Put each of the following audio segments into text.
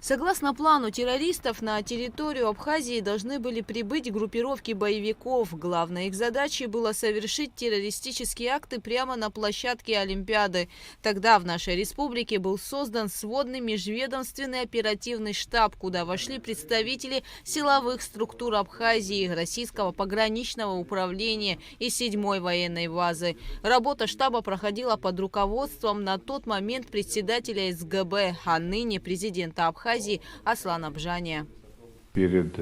Согласно плану террористов, на территорию Абхазии должны были прибыть группировки боевиков. Главной их задачей было совершить террористические акты прямо на площадке Олимпиады. Тогда в нашей республике был создан сводный межведомственный оперативный штаб, куда вошли представители силовых структур Абхазии, Российского пограничного управления и 7-й военной базы. Работа штаба проходила под руководством на тот момент председателя СГБ, а ныне президента Абхазии Аслана Бжания. Перед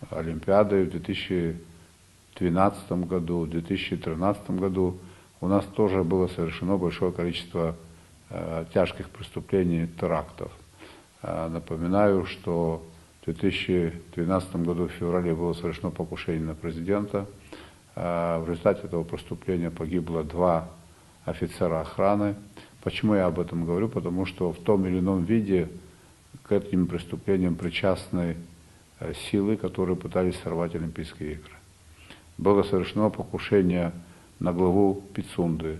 Олимпиадой в 2012 году, в 2013 году у нас тоже было совершено большое количество тяжких преступлений, терактов. Напоминаю, что в 2012 году в феврале было совершено покушение на президента. В результате этого преступления погибло 2 офицера охраны. Почему я об этом говорю? Потому что в том или ином виде к этим преступлениям причастны силы, которые пытались сорвать Олимпийские игры. Было совершено покушение на главу Пицунды.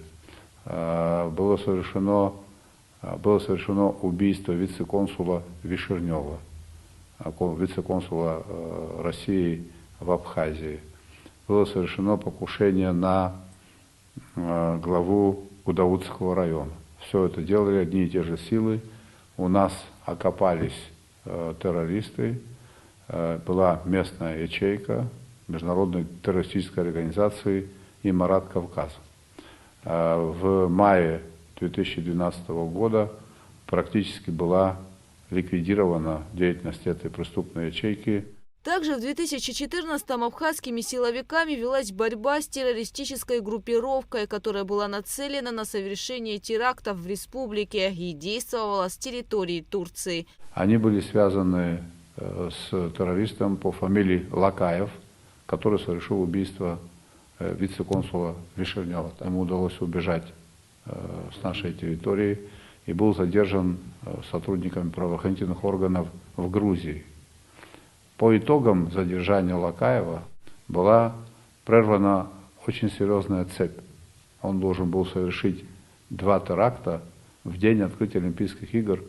Было совершено убийство вице-консула Вишернева, вице-консула России в Абхазии. Было совершено покушение на главу Гудаутского района. Все это делали одни и те же силы. У нас окопались террористы, была местная ячейка международной террористической организации «Имарат Кавказ». В мае 2012 года практически была ликвидирована деятельность этой преступной ячейки. Также в 2014-м абхазскими силовиками велась борьба с террористической группировкой, которая была нацелена на совершение терактов в республике и действовала с территории Турции. Они были связаны с террористом по фамилии Лакаев, который совершил убийство вице-консула Вишернева. Ему удалось убежать с нашей территории и был задержан сотрудниками правоохранительных органов в Грузии. По итогам задержания Лакаева была прервана очень серьезная цепь. Он должен был совершить 2 теракта в день открытия Олимпийских игр.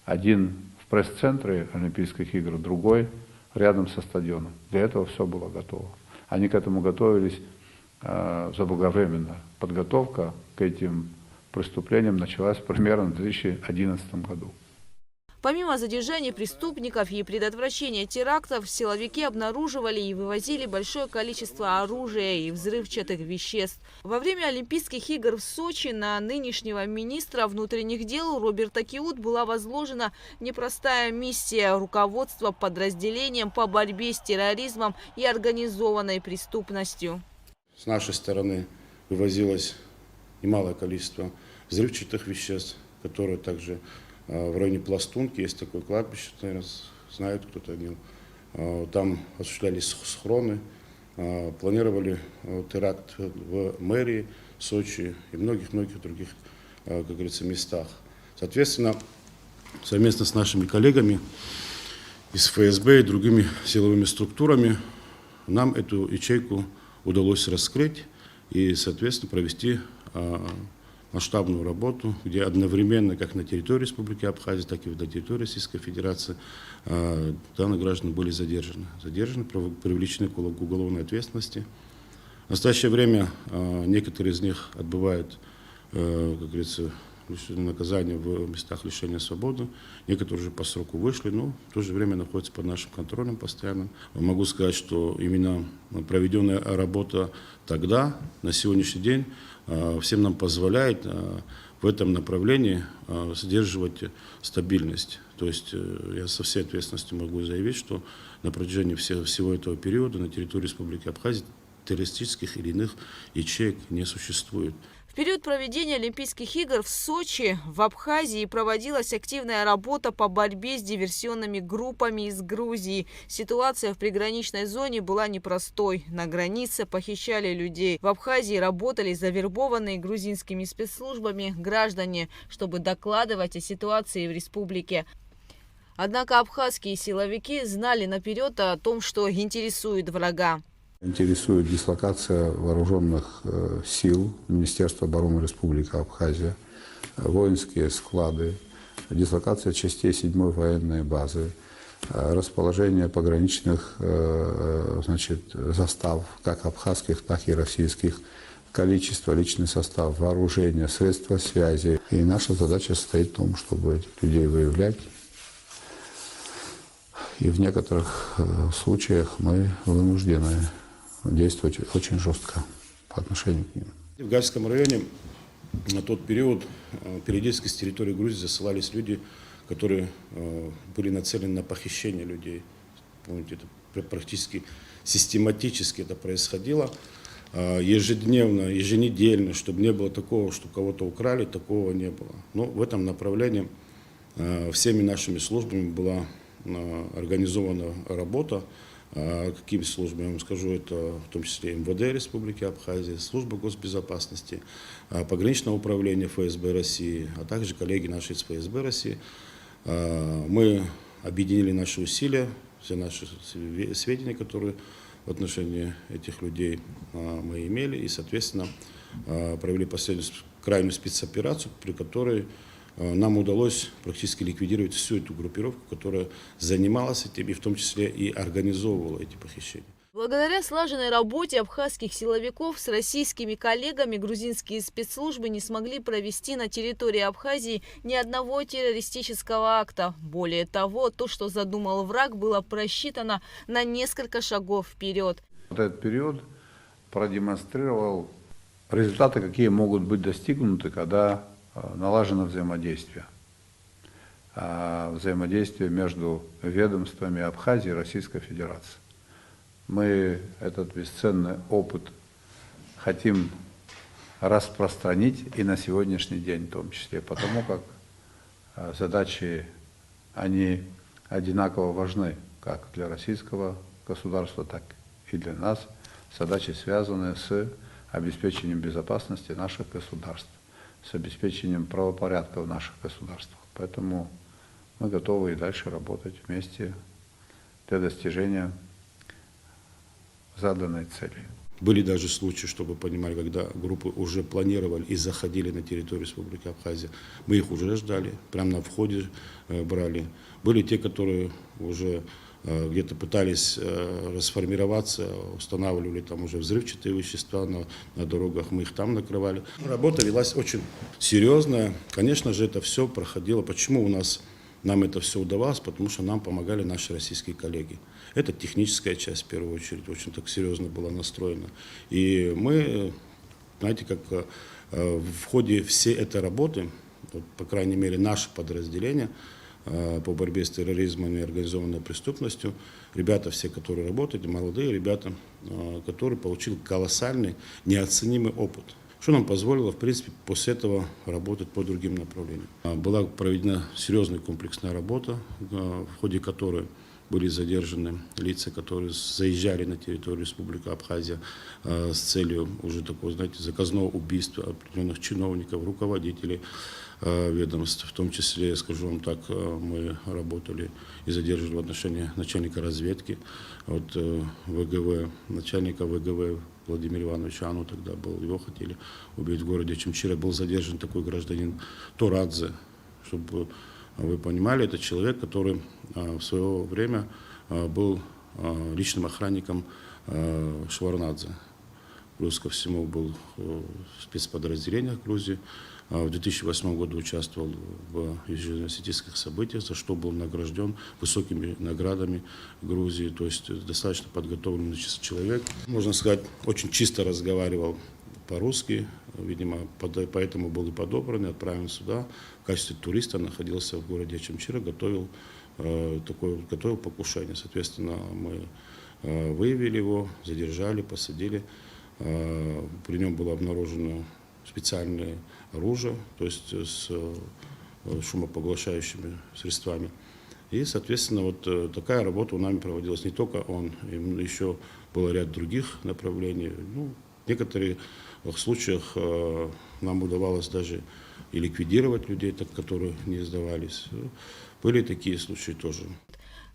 Один в пресс-центре Олимпийских игр, другой рядом со стадионом. Для этого все было готово. Они к этому готовились заблаговременно. Подготовка к этим преступлениям началась примерно в 2011 году. Помимо задержания преступников и предотвращения терактов, силовики обнаруживали и вывозили большое количество оружия и взрывчатых веществ. Во время Олимпийских игр в Сочи на нынешнего министра внутренних дел Роберта Киут была возложена непростая миссия руководства подразделением по борьбе с терроризмом и организованной преступностью. С нашей стороны вывозилось немалое количество взрывчатых веществ, которые также в районе Пластунки есть такое кладбище, наверное, знает кто-то о нем. Там осуществлялись схроны, планировали теракт в мэрии Сочи и многих-многих других, как говорится, местах. Соответственно, совместно с нашими коллегами из ФСБ и другими силовыми структурами нам эту ячейку удалось раскрыть и, соответственно, провести масштабную работу, где одновременно, как на территории Республики Абхазия, так и на территории Российской Федерации, данные граждане были задержаны, привлечены к уголовной ответственности. В настоящее время некоторые из них отбывают, как говорится, наказание в местах лишения свободы, некоторые уже по сроку вышли, но в то же время находятся под нашим контролем постоянно. Могу сказать, что именно проведенная работа тогда, на сегодняшний день, всем нам позволяет в этом направлении сдерживать стабильность. То есть я со всей ответственностью могу заявить, что на протяжении всего этого периода на территории Республики Абхазия террористических или иных ячеек не существует. В период проведения Олимпийских игр в Сочи в Абхазии проводилась активная работа по борьбе с диверсионными группами из Грузии. Ситуация в приграничной зоне была непростой. На границе похищали людей. В Абхазии работали завербованные грузинскими спецслужбами граждане, чтобы докладывать о ситуации в республике. Однако абхазские силовики знали наперед о том, что интересует врага. Интересует дислокация вооруженных сил Министерства обороны Республики Абхазия, воинские склады, дислокация частей 7-й военной базы, расположение пограничных застав, как абхазских, так и российских, количество, личный состав, вооружение, средства связи. И наша задача состоит в том, чтобы этих людей выявлять. И в некоторых случаях мы вынуждены действовать очень жестко по отношению к ним. В Гальском районе на тот период периодически с территории Грузии засылались люди, которые были нацелены на похищение людей. Помните, это практически систематически это происходило. Ежедневно, еженедельно, чтобы не было такого, что кого-то украли, такого не было. Но в этом направлении всеми нашими службами была организована работа. Какими службами, я вам скажу, это в том числе МВД Республики Абхазия, служба госбезопасности, пограничное управление ФСБ России, а также коллеги наши из ФСБ России. Мы объединили наши усилия, все наши сведения, которые в отношении этих людей мы имели, и, соответственно, провели последнюю крайнюю спецоперацию, при которой нам удалось практически ликвидировать всю эту группировку, которая занималась этим, и в том числе и организовывала эти похищения. Благодаря слаженной работе абхазских силовиков с российскими коллегами грузинские спецслужбы не смогли провести на территории Абхазии ни одного террористического акта. Более того, то, что задумал враг, было просчитано на несколько шагов вперед. Вот этот период продемонстрировал результаты, какие могут быть достигнуты, когда налажено взаимодействие. Взаимодействие между ведомствами Абхазии и Российской Федерации. Мы этот бесценный опыт хотим распространить и на сегодняшний день в том числе, потому как задачи, они одинаково важны как для российского государства, так и для нас. Задачи, связанные с обеспечением безопасности наших государств, с обеспечением правопорядка в наших государствах. Поэтому мы готовы и дальше работать вместе для достижения заданной цели. Были даже случаи, чтобы понимали, когда группы уже планировали и заходили на территорию Республики Абхазия. Мы их уже ждали, прямо на входе брали. Были те, которые уже где-то пытались расформироваться, устанавливали там уже взрывчатые вещества на дорогах, мы их там накрывали. Работа велась очень серьезная. Конечно же, это все проходило. Почему нам это все удавалось? Потому что нам помогали наши российские коллеги. Это техническая часть, в первую очередь, очень так серьезно была настроена. И мы, знаете, как в ходе всей этой работы, вот, по крайней мере, наше подразделение по борьбе с терроризмом и организованной преступностью, ребята все, которые работают, молодые ребята, которые получили колоссальный, неоценимый опыт, что нам позволило, в принципе, после этого работать по другим направлениям. Была проведена серьезная комплексная работа, в ходе которой были задержаны лица, которые заезжали на территорию Республики Абхазия с целью уже такого, знаете, заказного убийства определенных чиновников, руководителей ведомств. В том числе, скажу вам так, мы работали и задерживали в отношении начальника разведки от ВГВ, начальника ВГВ Владимира Ивановича Ану тогда был, его хотели убить в городе Чимчира. Был задержан такой гражданин Торадзе, чтобы вы понимали, это человек, который в свое время был личным охранником Шварнадзе. Плюс ко всему был в спецподразделениях Грузии. В 2008 году участвовал в южно-осетинских событиях, за что был награжден высокими наградами Грузии. То есть достаточно подготовленный человек. Можно сказать, очень чисто разговаривал по-русски. Видимо, поэтому был и подобран, и отправлен сюда. В качестве туриста находился в городе Чимчира, готовил покушение. Соответственно, мы выявили его, задержали, посадили. При нем было обнаружено специальное оружие, то есть с шумопоглощающими средствами. И, соответственно, вот такая работа у нами проводилась. Не только он, еще был ряд других направлений. Ну, в некоторых случаях нам удавалось даже и ликвидировать людей, которые не сдавались. Были такие случаи тоже.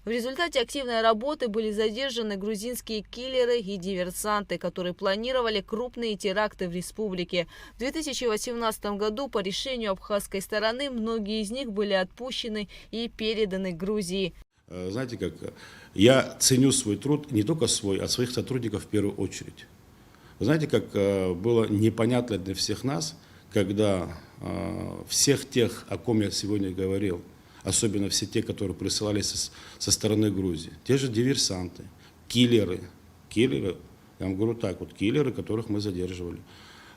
В результате активной работы были задержаны грузинские киллеры и диверсанты, которые планировали крупные теракты в республике. В 2018 году по решению абхазской стороны многие из них были отпущены и переданы Грузии. Знаете как, я ценю свой труд, не только свой, а своих сотрудников в первую очередь. Вы знаете, как было непонятно для всех нас, когда всех тех, о ком я сегодня говорил, особенно все те, которые присылались со стороны Грузии, те же диверсанты, киллеры, я вам говорю так, вот киллеры, которых мы задерживали,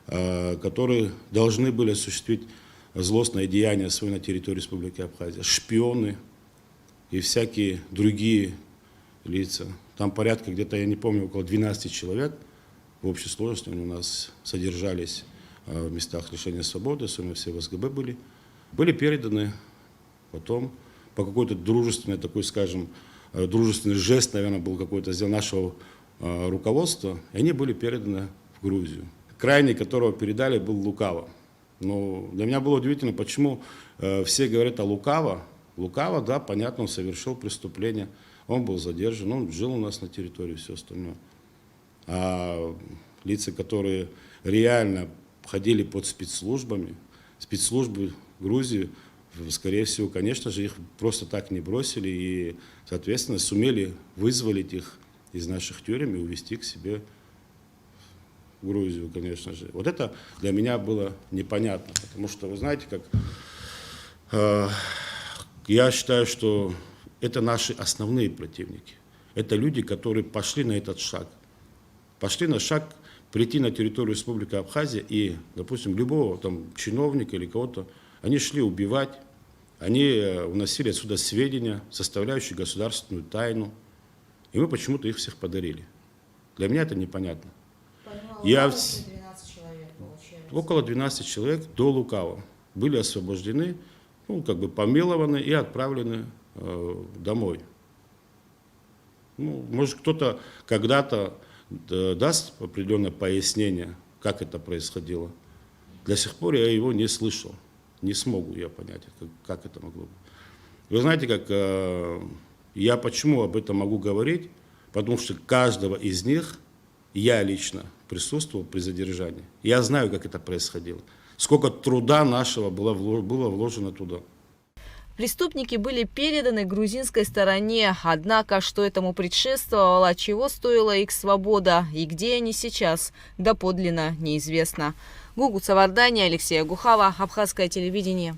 которые должны были осуществить злостное деяние свое на территории Республики Абхазия, шпионы и всякие другие лица. Там порядка где-то, я не помню, около 12 человек в общей сложности у нас содержались в местах лишения свободы, особенно все в СГБ были переданы потом по какой-то дружественной, такой, скажем, дружественный жест, наверное, был какой-то сделан нашего руководства, и они были переданы в Грузию. Крайний, которого передали, был Лукава. Но для меня было удивительно, почему все говорят о Лукава. Лукава, да, понятно, он совершил преступление, он был задержан, он жил у нас на территории, все остальное. А лица, которые реально ходили под спецслужбами, спецслужбы Грузии, скорее всего, конечно же, их просто так не бросили и, соответственно, сумели вызволить их из наших тюрем и увезти к себе в Грузию, конечно же. Вот это для меня было непонятно, потому что, вы знаете, как я считаю, что это наши основные противники. Это люди, которые пошли на этот шаг. Пошли на шаг прийти на территорию Республики Абхазия и, допустим, любого там чиновника или кого-то, они шли убивать, они уносили отсюда сведения, составляющие государственную тайну, и мы почему-то их всех подарили. Для меня это непонятно. Около 12 человек до Лукава были освобождены, ну, как бы помилованы и отправлены домой. Ну, может, кто-то когда-то даст определенное пояснение, как это происходило. До сих пор я его не слышал. Не смогу я понять, как это могло быть. Вы знаете, как я почему об этом могу говорить? Потому что каждого из них я лично присутствовал при задержании. Я знаю, как это происходило. Сколько труда нашего было вложено туда. Преступники были переданы грузинской стороне, однако что этому предшествовало, чего стоила их свобода и где они сейчас, доподлинно неизвестно. Гугут Савардани, Алексей Агухава, Абхазское телевидение.